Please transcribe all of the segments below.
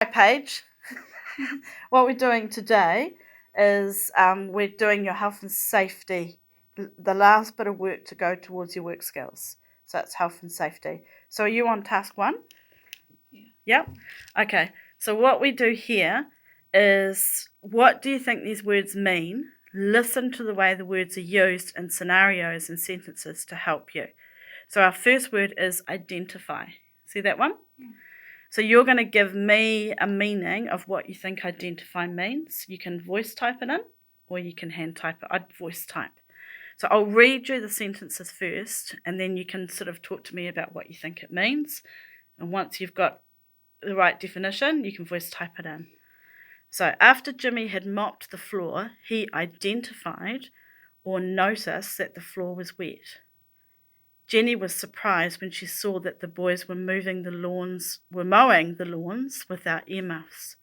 Hi, Paige. What we're doing today is we're doing your health and safety, the last bit of work to go towards your work skills. So it's health and safety. So are you on task 1? Yeah. Yep. Okay. So what we do here is, what do you think these words mean? Listen to the way the words are used in scenarios and sentences to help you. So our first word is identify. See that one? Yeah. So you're going to give me a meaning of what you think identify means. You can voice type it in, or you can hand type it. I'd voice type. So I'll read you the sentences first, and then you can sort of talk to me about what you think it means. And once you've got the right definition, you can voice type it in. So after Jimmy had mopped the floor, he identified or noticed that the floor was wet. Jenny was surprised when she saw that the boys were mowing the lawns without earmuffs.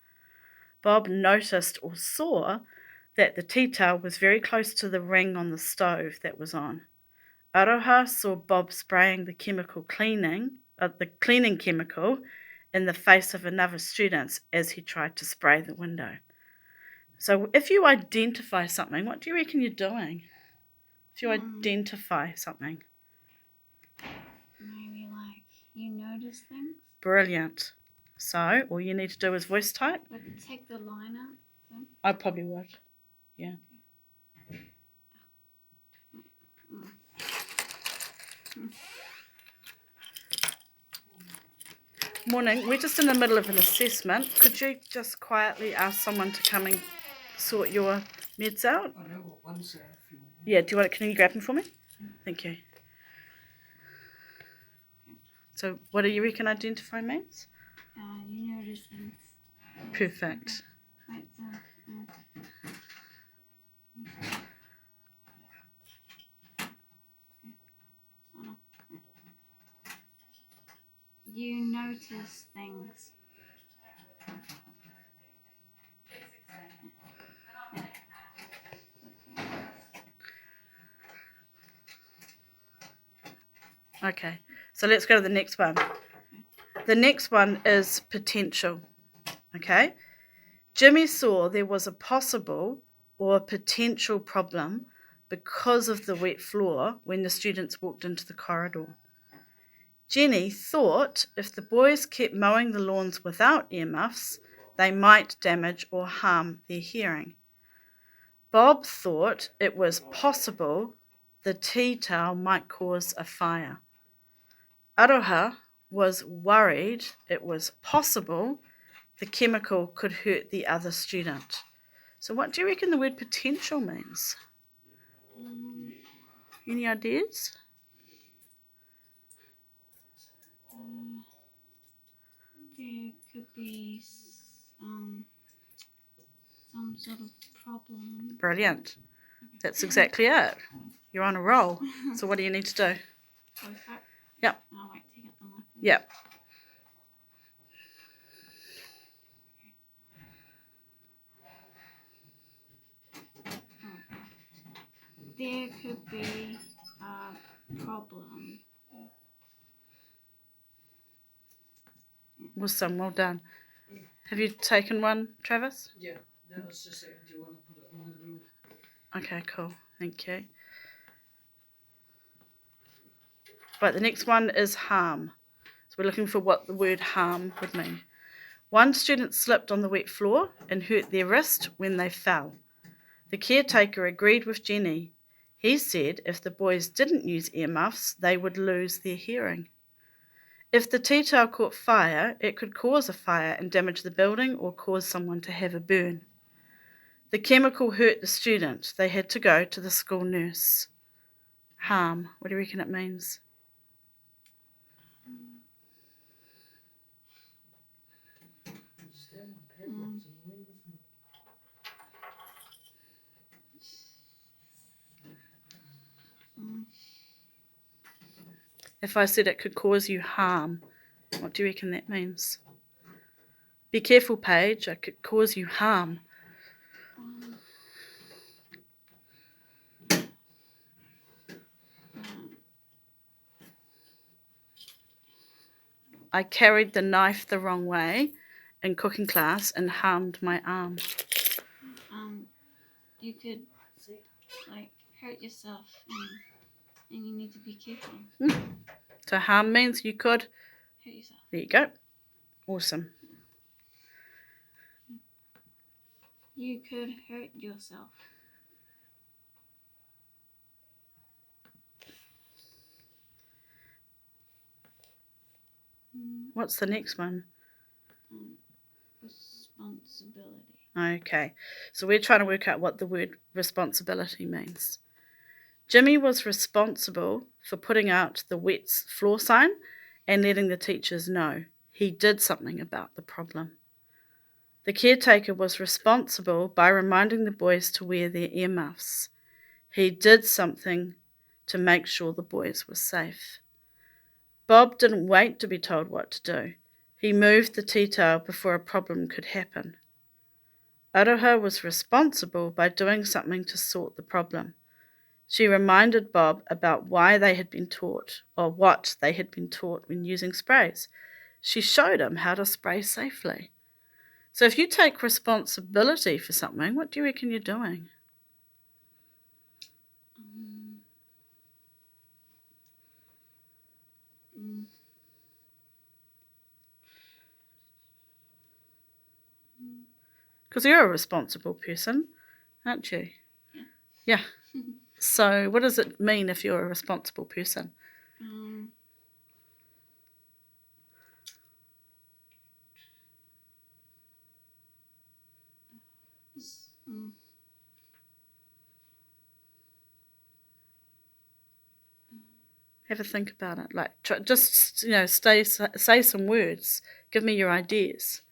Bob noticed or saw that the tea towel was very close to the ring on the stove that was on. Aroha saw Bob spraying the cleaning chemical in the face of another student as he tried to spray the window. So if you identify something, what do you reckon you're doing? If you identify something. Maybe like you notice things. Brilliant. So all you need to do is voice type. Like take the line out. Then. I probably would. Yeah. Morning. We're just in the middle of an assessment. Could you just quietly ask someone to come and sort your meds out? I know what one's there if you want. Yeah, do you want it? Can you grab them for me? Thank you. So what do you reckon identify means? You notice things. Perfect. Right, so, you notice things. Okay, so let's go to the next one. The next one is potential. Okay, Jimmy saw there was a possible or a potential problem because of the wet floor when the students walked into the corridor. Jenny thought if the boys kept mowing the lawns without earmuffs, they might damage or harm their hearing. Bob thought it was possible the tea towel might cause a fire. Aroha was worried it was possible the chemical could hurt the other student. So what do you reckon the word potential means? Any ideas? There could be some sort of problem. Brilliant. That's exactly it. You're on a roll. So what do you need to do? Voice type. Yep. I'll wait to get the mic. Yep. There could be a problem. Awesome. Well done. Have you taken one, Travis? Yeah, no, it's just saying, do you want to put it on the road? Okay, cool. Thank you. Right, the next one is harm. So we're looking for what the word harm would mean. One student slipped on the wet floor and hurt their wrist when they fell. The caretaker agreed with Jenny. He said if the boys didn't use earmuffs, they would lose their hearing. If the tea towel caught fire, it could cause a fire and damage the building or cause someone to have a burn. The chemical hurt the student. They had to go to the school nurse. Harm. What do you reckon it means? If I said it could cause you harm, what do you reckon that means? Be careful, Paige. It could cause you harm. I carried the knife the wrong way in cooking class and harmed my arm. You could like hurt yourself, and you need to be careful. So harm means you could. Hurt yourself. There you go. Awesome. You could hurt yourself. What's the next one? Responsibility. Okay, so we're trying to work out what the word responsibility means. Jimmy was responsible for putting out the wet floor sign and letting the teachers know. He did something about the problem. The caretaker was responsible by reminding the boys to wear their earmuffs. He did something to make sure the boys were safe. Bob didn't wait to be told what to do. He moved the tea towel before a problem could happen. Aroha was responsible by doing something to sort the problem. She reminded Bob about why they had been taught, or what they had been taught when using sprays. She showed him how to spray safely. So if you take responsibility for something, what do you reckon you're doing? Because you're a responsible person, aren't you? Yeah. So what does it mean if you're a responsible person? Have a think about it. Like, just say some words. Give me your ideas.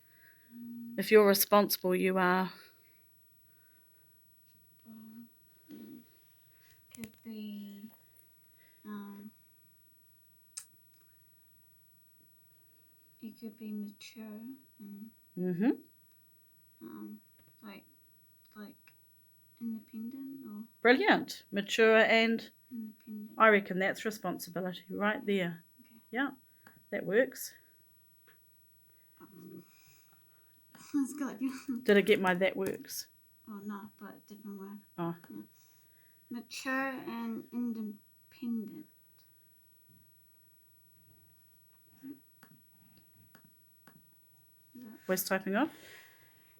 If you're responsible, you are. Could be. You could be mature. Like independent or. Brilliant. Mature and. Independent. I reckon that's responsibility right there. Okay. Yeah, that works. That's good. Did I get my that works? Oh no, but a different word. Oh. Yeah. Mature and independent. Voice typing off?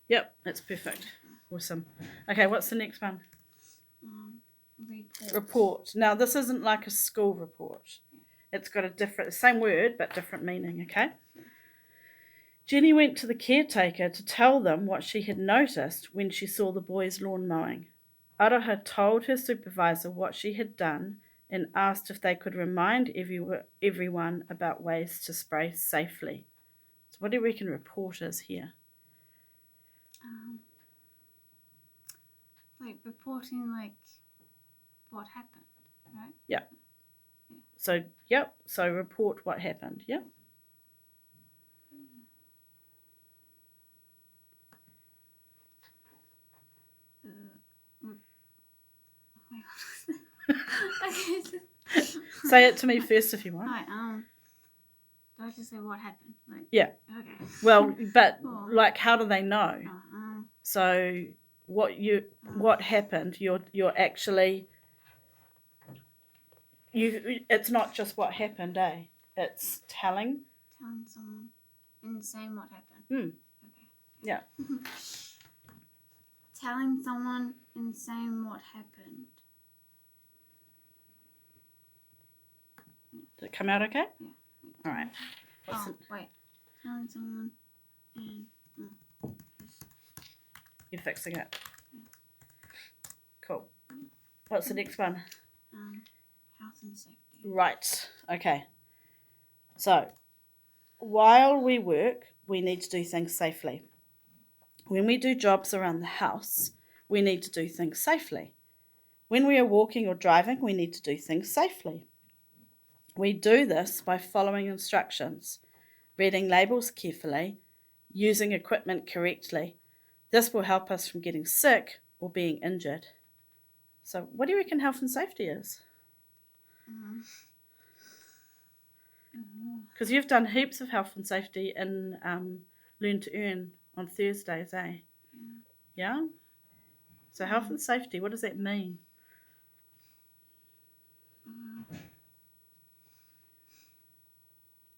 Yep, that's perfect. Awesome. Okay, what's the next one? Report. Now, this isn't like a school report. It's got same word, but different meaning, okay? Jenny went to the caretaker to tell them what she had noticed when she saw the boys' lawn mowing. Aroha told her supervisor what she had done and asked if they could remind everyone about ways to spray safely. So what do you reckon report is here? Like reporting like what happened, right? Yeah. So report what happened, yeah? Say it to me first if you want. Right, do I just say what happened? Like, yeah. Okay. Well, but like, how do they know? So what happened? You're actually It's not just what happened, eh? It's telling someone and saying what happened. Okay. Yeah. Telling someone and saying what happened. Did it come out okay? Yeah. All right. Wait. Telling someone and you're fixing it. Cool. What's the next one? Health and safety. Right. Okay. So, while we work, we need to do things safely. When we do jobs around the house, we need to do things safely. When we are walking or driving, we need to do things safely. We do this by following instructions, reading labels carefully, using equipment correctly. This will help us from getting sick or being injured. So, what do you reckon health and safety is? Because you've done heaps of health and safety in learn to earn on Thursdays, eh? Yeah. Yeah? So health and safety, what does that mean?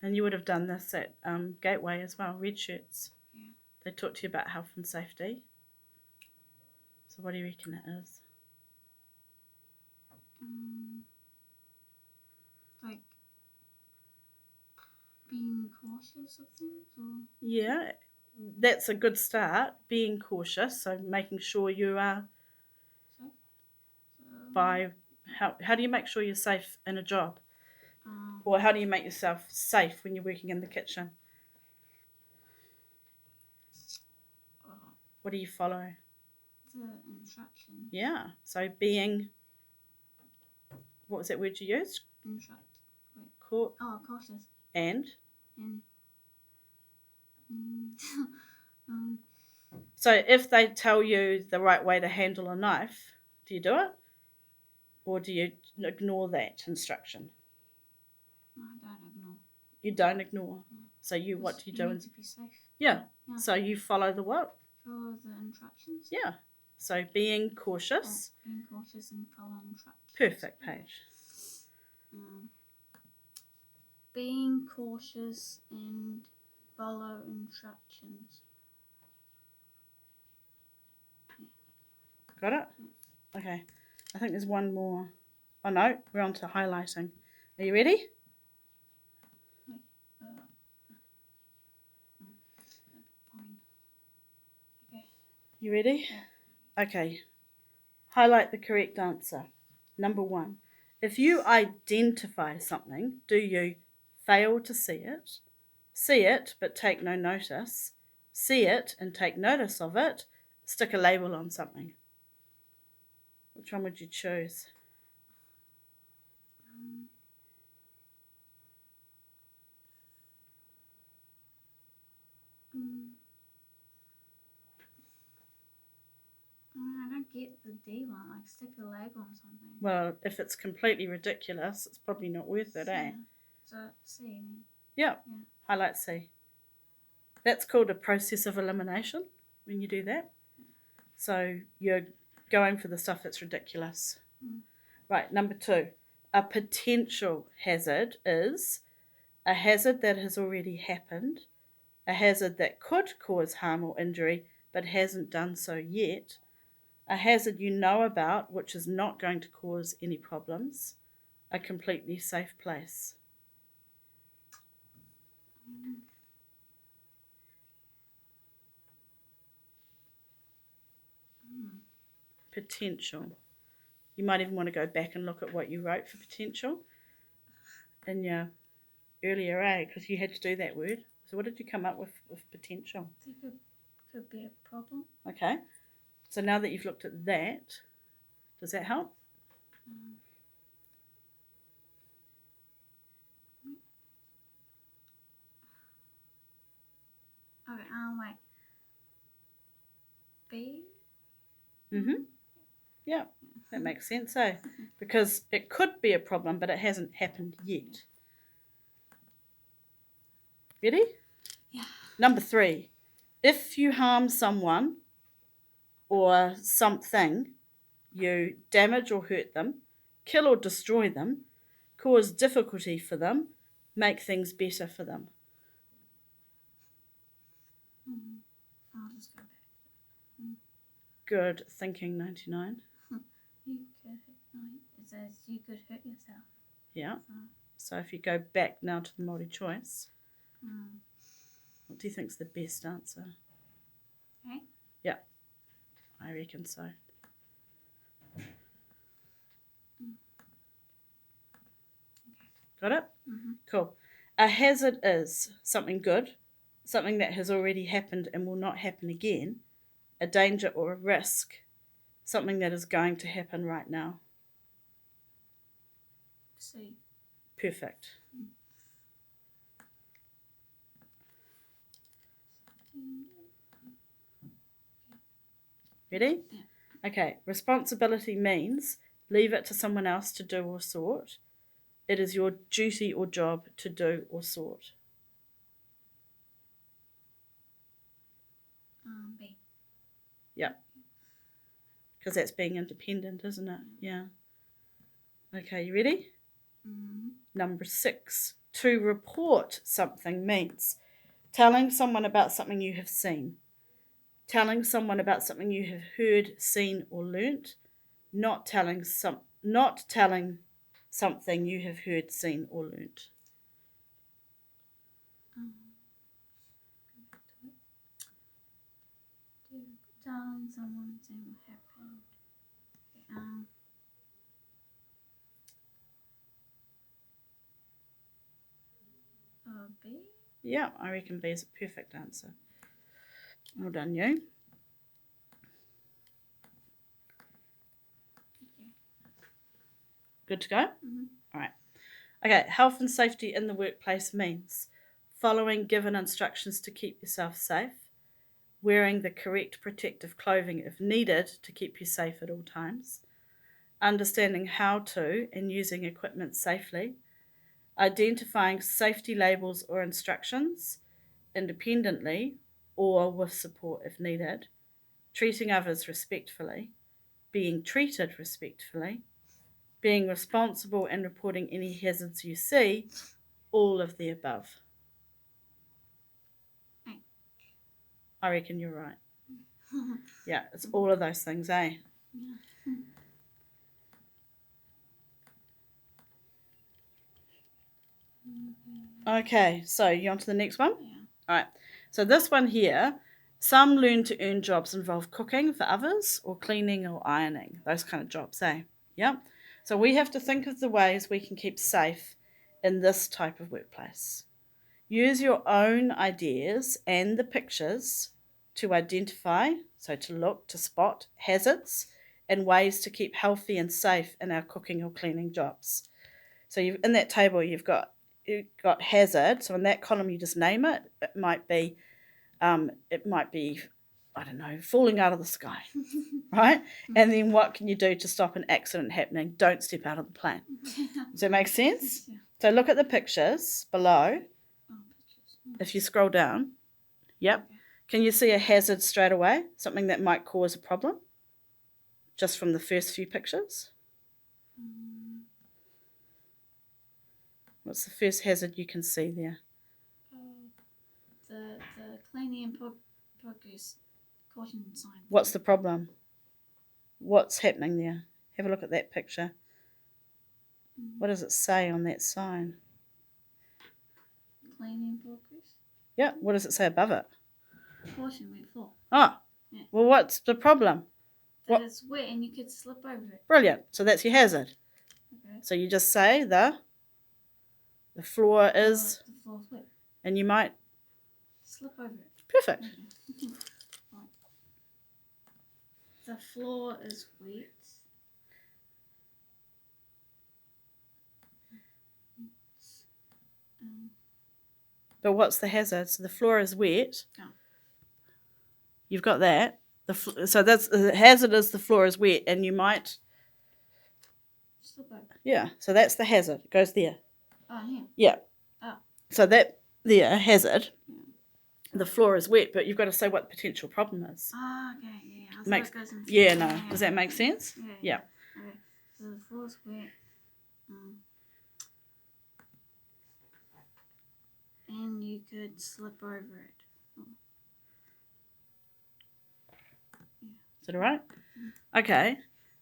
And you would have done this at Gateway as well, red shirts. Yeah. They talk to you about health and safety. So what do you reckon it is? Like being cautious of things, or Yeah, that's a good start, being cautious, so making sure you are so. by how do you make sure you're safe in a job? Um, Or how do you make yourself safe when you're working in the kitchen? What do you follow? the instructions. Yeah, so being, what was that word you used? Cautious. And And um, so if they tell you the right way to handle a knife, do you do it? Or do you ignore that instruction? I don't ignore. You don't ignore. So what do you do? Need to be safe. Yeah. Yeah. So you follow the what? Follow the instructions. Yeah. So being cautious. Being cautious and follow instructions. Perfect, Paige. Being cautious and follow instructions. Got it? Okay. I think there's one more. Oh no, we're on to highlighting. Are you ready? Okay. You ready? Yeah. Okay. Highlight the correct answer. Number 1. If you identify something, do you fail to see it but take no notice, see it and take notice of it, stick a label on something? Which one would you choose? I don't get the D one, like stick a label on something. Well, if it's completely ridiculous, it's probably not worth it, eh? So C. Yeah. Yeah. Highlight C. That's called a process of elimination when you do that. So you're going for the stuff that's ridiculous. Right, number 2. A potential hazard is a hazard that has already happened, a hazard that could cause harm or injury but hasn't done so yet, a hazard you know about which is not going to cause any problems, a completely safe place. Potential. You might even want to go back and look at what you wrote for potential in your earlier A, because you had to do that word. So what did you come up with potential? It could be a problem. Okay. So now that you've looked at that, does that help? Okay, wait. B? Mm-hmm. Yeah, that makes sense, eh? Because it could be a problem, but it hasn't happened yet. Ready? Yeah. Number 3. If you harm someone or something, you damage or hurt them, kill or destroy them, cause difficulty for them, make things better for them. I'll just go back. Good thinking, 99. You could it says you could hurt yourself. Yeah. So if you go back now to the multi-choice, what do you think's the best answer? Okay. Yeah, I reckon so. Got it? Mm-hmm. Cool. A hazard is something good, something that has already happened and will not happen again, a danger or a risk, something that is going to happen right now. C. Perfect. Ready? Yeah. Okay. Responsibility means leave it to someone else to do or sort. It is your duty or job to do or sort. Because that's being independent, isn't it? Yeah. Okay, you ready? Mm-hmm. Number 6. To report something means telling someone about something you have seen, telling someone about something you have heard, seen, or learnt, not telling something you have heard, seen, or learnt. Telling someone saying what happened. B. Yeah, I reckon B is a perfect answer. Well done, you. Good to go? Mm-hmm. All right. Okay, health and safety in the workplace means following given instructions to keep yourself safe, wearing the correct protective clothing if needed to keep you safe at all times, understanding how to and using equipment safely, identifying safety labels or instructions independently or with support if needed, treating others respectfully, being treated respectfully, being responsible and reporting any hazards you see, all of the above. I reckon you're right. Yeah, it's all of those things, eh? Yeah. Okay, so you on to the next one? Yeah. All right. So this one here, some learn to earn jobs involve cooking for others or cleaning or ironing, those kind of jobs, eh? Yeah. So we have to think of the ways we can keep safe in this type of workplace. Use your own ideas and the pictures to identify, so to look, to spot hazards and ways to keep healthy and safe in our cooking or cleaning jobs. So in that table you've got hazard. So in that column you just name it. It might be I don't know, falling out of the sky, right? And then what can you do to stop an accident happening? Don't step out of the plane. Does that make sense? Yeah. So look at the pictures below. Oh, pictures. If you scroll down, yep. Okay. Can you see a hazard straight away? Something that might cause a problem? Just from the first few pictures? What's the first hazard you can see there? The cleaning and progress caution sign. What's the problem? What's happening there? Have a look at that picture. What does it say on that sign? Cleaning progress. Yeah, what does it say above it? Caution wet floor. Oh, Yeah. well, what's the problem? That it's wet and you could slip over it. Brilliant. So that's your hazard. Okay. So you just say the floor is, The floor's wet. and you might, Slip over it. perfect. Okay. Right. The floor is wet. But what's the hazard? So the floor is wet. Oh. You've got that. So that's the hazard is the floor is wet, and you might. Slip over. Yeah. So that's the hazard. It goes there. Oh, yeah. Yeah. Oh. So that there hazard. The floor is wet, but you've got to say what the potential problem is. Ah, okay, yeah. Makes, It goes into yeah, no. Does that make sense? Yeah. Okay. So the floor's wet. And you could slip over it. Oh. Yeah. Is that all right? Okay.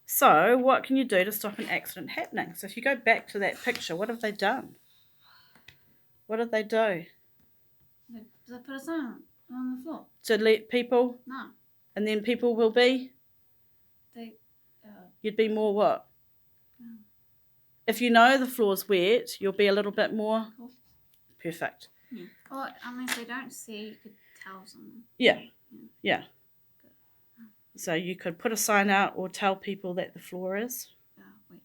So what can you do to stop an accident happening? So if you go back to that picture, what have they done? What did they do? They put a sign on the floor. To let people, No. and then people will be, They. you'd be more what? If you know the floor's wet, you'll be a little bit more perfect. Yeah. Or if they don't see, you could tell someone. Yeah. So you could put a sign out or tell people that the floor is. Wet.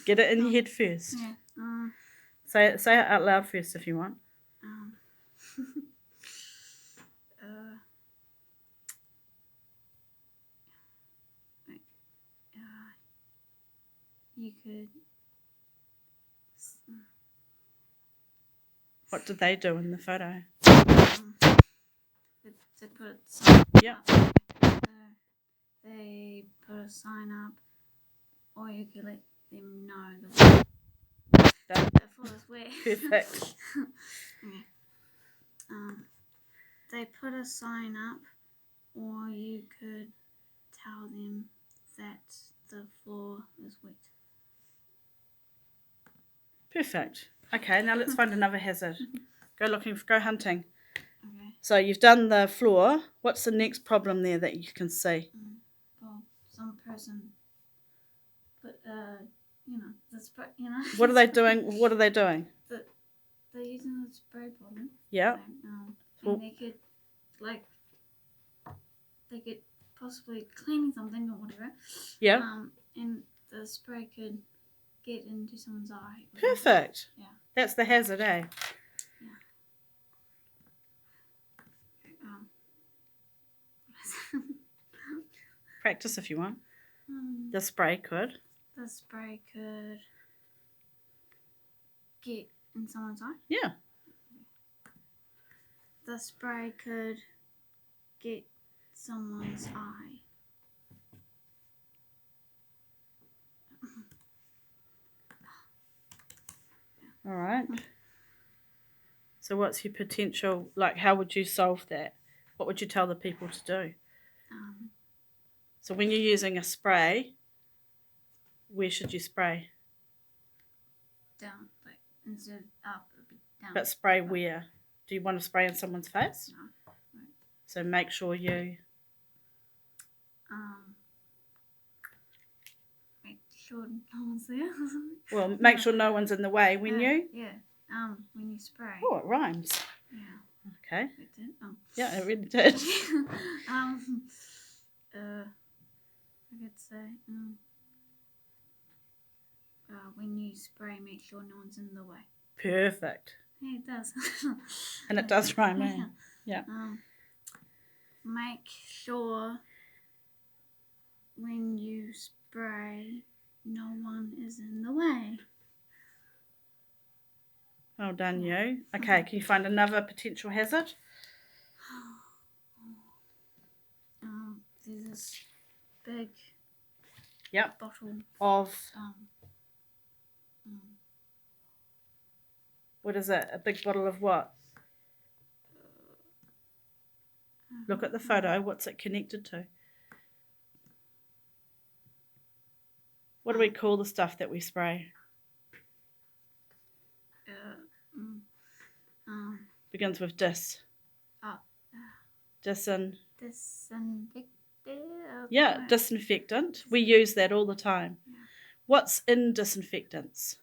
Get it in your head first. Yeah. Say it out loud first if you want. You could What did they do in the photo? They put a sign Yep. up. They put a sign up, or you could let them know the floor is wet. Perfect. Okay. They put a sign up, or you could tell them that the floor is wet. Perfect. Okay, now let's find another hazard. Go hunting. Okay. So you've done the floor. What's the next problem there that you can see? Well, some person put the spray. What are they doing? What are they doing? They're using the spray bottle. Yeah. And they could they could possibly clean something or whatever. Yeah. And the spray could get into someone's eye. Perfect. Yeah. That's the hazard, eh? Practice if you want. The spray could. The spray could get in someone's eye. Yeah. The spray could get someone's eye. All right. So what's your potential, like how would you solve that? What would you tell the people to do? So when you're using a spray, where should you spray? Down, like instead of up, a bit down. But spray where? Do you want to spray in someone's face? No. Right. So make sure you... Make sure no one's there. Well, make sure no one's in the way when you... Yeah. When you spray. Oh, it rhymes. Yeah. Okay. It did. Oh. Yeah, it really did. I could say, when you spray, make sure no one's in the way. Perfect. Yeah, it does. And it does rhyme, eh? Yeah. Make sure when you spray, no one is in the way. Well done, you. Okay, can you find another potential hazard? There's this big bottle of... um, what is it? A big bottle of what? Look at the photo. What's it connected to? What do we call the stuff that we spray? Begins with dis. Disinfectant. Yeah, disinfectant. We use that all the time. Yeah. What's in disinfectants?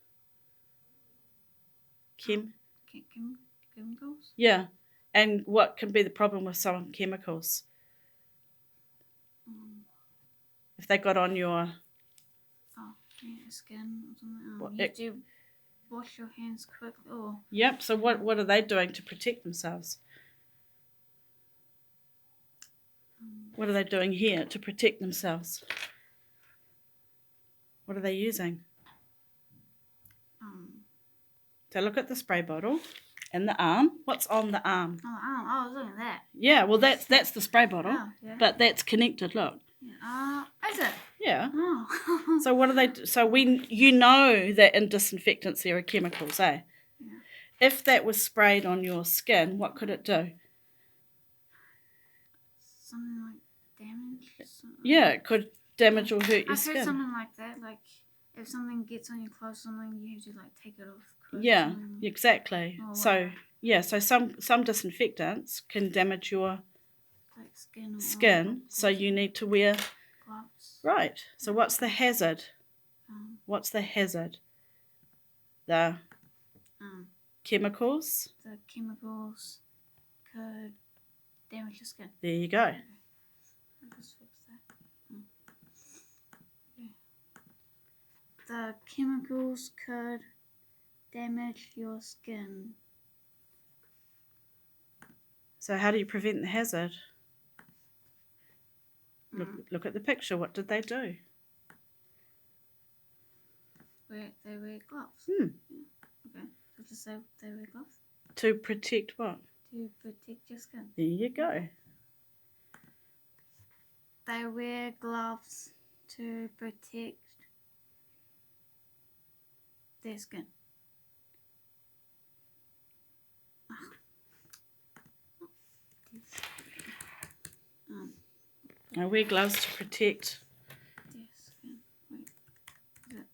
Chemicals? Yeah. And what can be the problem with some chemicals? If they got on your... skin or something. You have to wash your hands quickly. Yep, so what are they doing to protect themselves? What are they doing here to protect themselves? What are they using? So look at the spray bottle and the arm. What's on the arm? Oh, the arm. Oh, look at that. Yeah, well that's the spray bottle, but that's connected. Look. Yeah. Is it? Yeah. Oh. So what are they? So you know that in disinfectants there are chemicals, eh? Yeah. If that was sprayed on your skin, what could it do? Something like damage. Yeah, it could damage or hurt your I've skin. heard something like that. Like if something gets on your clothes, something you have to like take it off. Yeah, exactly. Oh, so some disinfectants can damage your like skin, so you need to wear gloves. Right. So what's the hazard? What's the hazard? The chemicals. The chemicals could damage your skin. There you go. Okay. I'll just fix that. Okay. The chemicals could damage your skin. So how do you prevent the hazard? Look at the picture. What did they do? They wear gloves. Hmm. Yeah. Okay. So just say they wear gloves. To protect what? To protect your skin. There you go. They wear gloves to protect their skin. I wear gloves to protect. Their skin. Wait. Is it?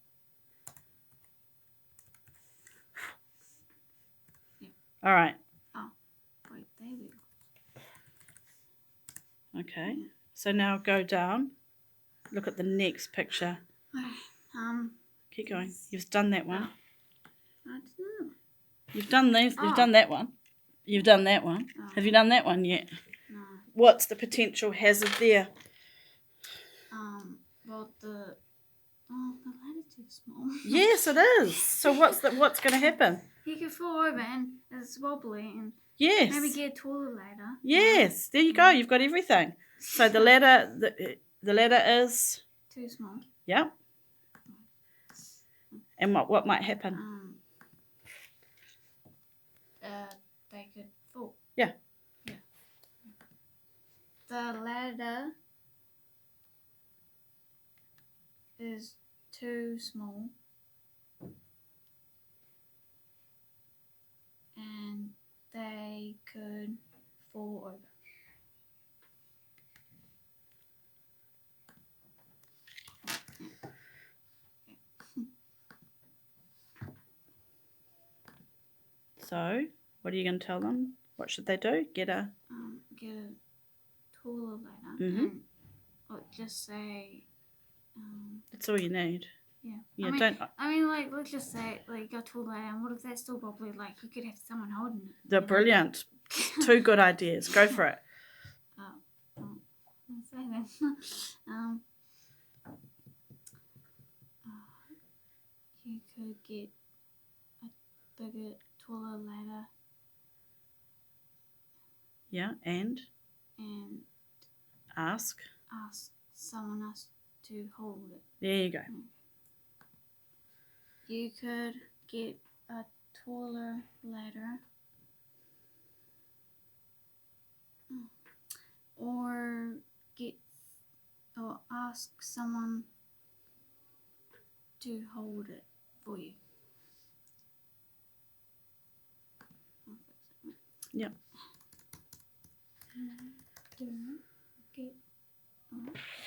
All right. Wait, they wear. Okay. Yeah. So now go down. Look at the next picture. Okay. Keep going. You've done that one. I don't know. You've done these. You've Oh. done that one. You've done that one. Oh. Have you done that one yet? No. What's the potential hazard there? Well, the ladder's too small. Yes, it is. So what's going to happen? He could fall over and it's wobbly and Yes. maybe get a taller ladder. Yes. There you go. You've got everything. So the ladder, the ladder is Too small. yeah. And what might happen? They could fall. Yeah. Yeah. The ladder is too small. And they could fall over. So what are you going to tell them? What should they do? Get a taller ladder Mhm. and just say That's all you need. yeah. Yeah. I mean, like, let's just say, like, a taller ladder, and what if that's still wobbly? Like, you could have someone holding it. They're brilliant. Two good ideas. Go for it. Let's say then. You could get a bigger, taller ladder Yeah, and and ask. ask someone else to hold it. There you go. You could get a taller ladder or ask someone to hold it for you. Yep.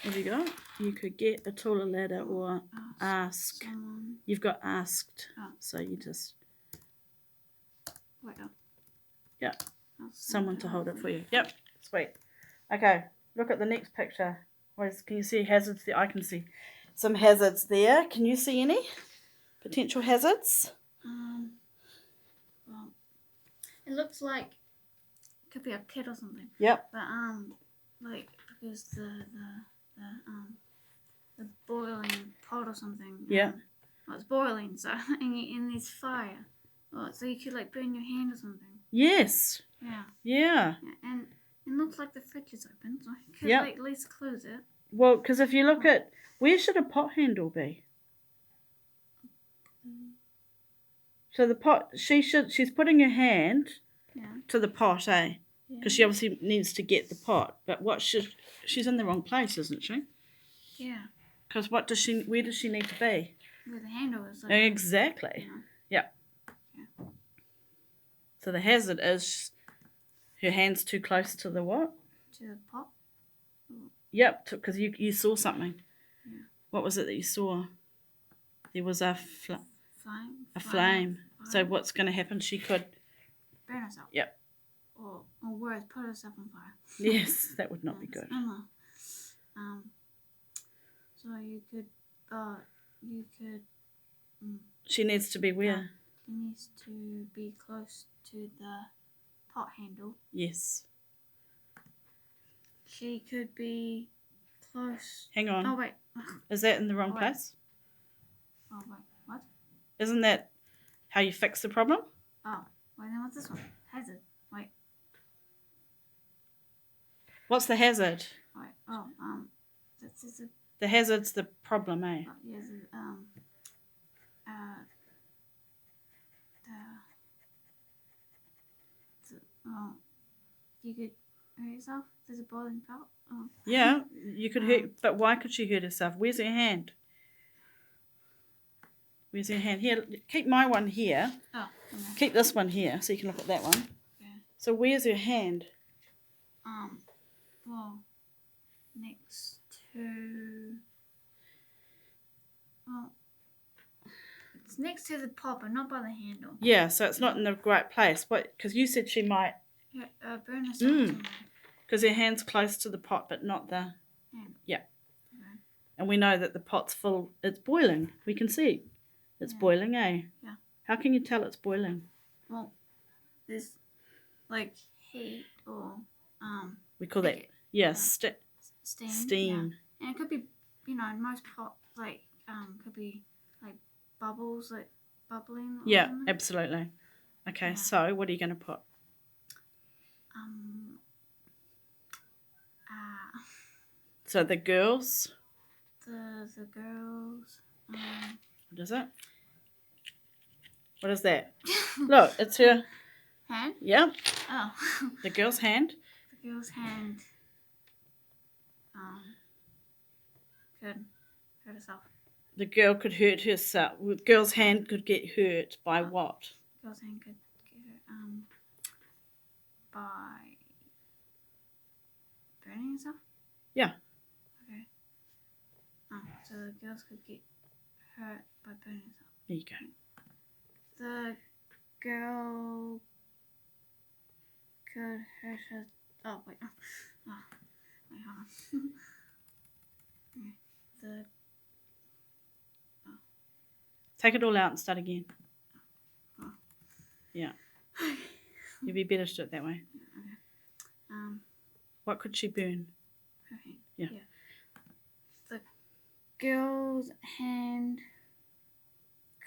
What have you got? You could get a taller ladder or ask. Someone. You've got asked. Oh. So you just Wait up. Yeah. Ask someone to hold it for you. Yep. Sweet. Okay. Look at the next picture. Can you see hazards there? I can see some hazards there. Can you see any potential hazards? Well, it looks like it could be a kid or something. Yep. But like because the boiling pot or something. Yeah. Well, it's boiling, so and there's fire. Well, so you could like burn your hand or something. Yes. Yeah. Yeah. And it looks like the fridge is open, so I could Yep. like at least close it. Well, because if you look at where should a pot handle be? So the pot, she's putting her hand to the pot, eh? Because she obviously needs to get the pot. But she's in the wrong place, isn't she? Yeah. Because where does she need to be? Where the handle is. Like, Exactly. Yeah. So the hazard is her hand's too close to the what? To the pot. Yep, because you saw something. Yeah. What was it that you saw? There was a flame. So what's going to happen? She could burn herself. Yep. Or worse, put herself on fire. Yes, that would not be good. So you could. She needs to be where? She needs to be close to the pot handle. Yes. She could be close. Hang on. Oh wait. Is that in the wrong place? Oh wait. What? Isn't that how you fix the problem? Oh. Wait, then what's this one? Hazard. Wait. What's the hazard? Wait. This is a. The hazard's the problem, eh? Oh, yes. Oh, you could hurt yourself. There's a boiling pot. Oh. Yeah, you could hurt, but why could she hurt herself? Where's her hand? Where's her hand? Here, keep my one here. Oh. Okay. Keep this one here so you can look at that one. Okay. So where's her hand? Well, next to. Well, it's next to the pot, but not by the handle. Yeah, so it's not in the right place. What? Because you said she might. Yeah, burn herself. Because her hand's close to the pot, but not the. Hand. Yeah. Okay. And we know that the pot's full. It's boiling. We can see. It's boiling, eh? Yeah. How can you tell it's boiling? Well, there's like heat or We call that steam. steam. Yeah. And it could be, in most pots could be like bubbles, like bubbling. Or Yeah, something. absolutely. Okay, Yeah. so what are you going to put? So the girls. The girls. What is it? What is that? Look, it's her hand. Yeah. Oh. The girl's hand. The girl's hand. Could hurt herself. The girl could hurt herself. The girl's hand could get hurt by what? Girl's hand could get hurt by burning herself. Yeah. Okay. So the girls could get hurt by burning herself. There you go. The girl could hurt her. Oh wait. Oh, wait, hold on. Okay. The. Take it all out and start again. Oh. Yeah. You'd be better to do it that way. Okay. What could she burn? Her hand. Yeah. The girl's hand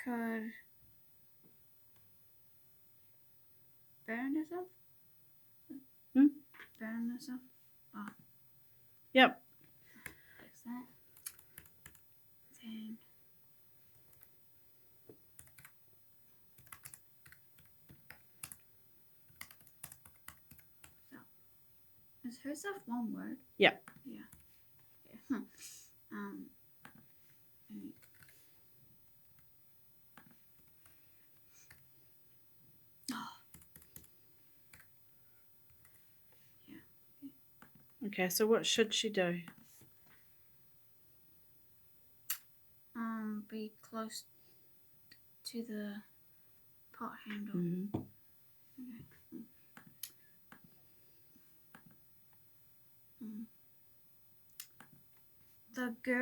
could burn herself. Burn herself. Oh. Yep. Fix that. Then. So, is herself one word? Yeah. Yeah. Yeah. Okay, so what should she do? Be close to the pot handle. Mm-hmm. Okay. The girl